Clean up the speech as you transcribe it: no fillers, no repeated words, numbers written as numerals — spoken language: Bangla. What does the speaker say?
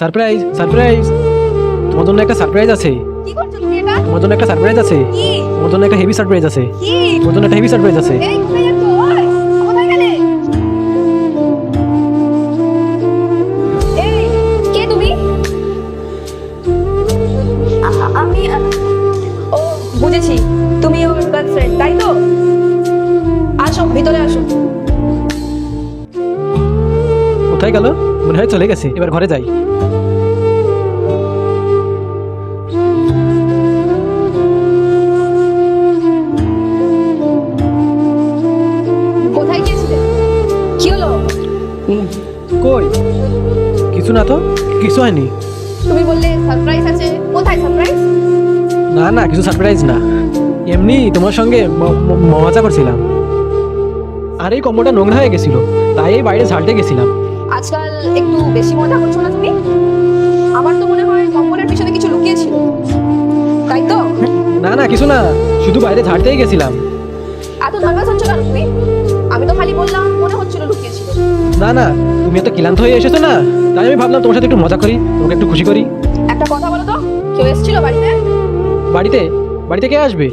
সারপ্রাইজ সারপ্রাইজ, তোমার জন্য একটা সারপ্রাইজ আছে। কি করছো তুমি এটা? তোমার জন্য একটা সারপ্রাইজ আছে। কি? তোমার জন্য একটা হেভি সারপ্রাইজ আছে। কি? তোমার জন্য একটা হেভি সারপ্রাইজ আছে। এই কোথায় যাচ্ছ? ওই কোথায় গেলে? এই কে তুমি? আমি ও বুঝেছি, তুমি ওর গার্লফ্রেন্ড তাই তো? আসো ভিতরে আসো। কোথায় গেল? মনে হয় চলে গেছে, এবার ঘরে যাই। কোথায় গিয়েছিলে? কি হলো? কই কিছু না তো, কিছু হয়নি। তুমি বললে সারপ্রাইজ আছে, কোথায় সারপ্রাইজ? না না, কিছু সারপ্রাইজ না, এমনি তোমার সঙ্গে মজা করছিলাম। আর এই কম্বলটা নোংরা হয়ে গেছিল, তাই এই বাইরে ঝাড়তে গেছিলাম। আজকাল একটু বেশি মজা করছো না তুমি? আমার তো মনে হয় কম্বলের পিছনে কিছু লুকিয়েছিল, তাই তো? না না, কিছু না, শুধু বাইরে ঝাড়তেই গেছিলাম। এত নার্ভাস হচ্ছ কেন তুমি? আমি তো খালি বললাম মনে হচ্ছিল লুকিয়েছিল। না না, তুমি এত ক্লান্ত হয়ে এসেছো না, তাই আমি ভাবলাম তোমার সাথে একটু মজা করি, তোমাকে একটু খুশি করি। একটা কথা বলো তো, কেউ এসেছিল বাড়িতে? বাড়িতে? বাড়িতে কে আসবে?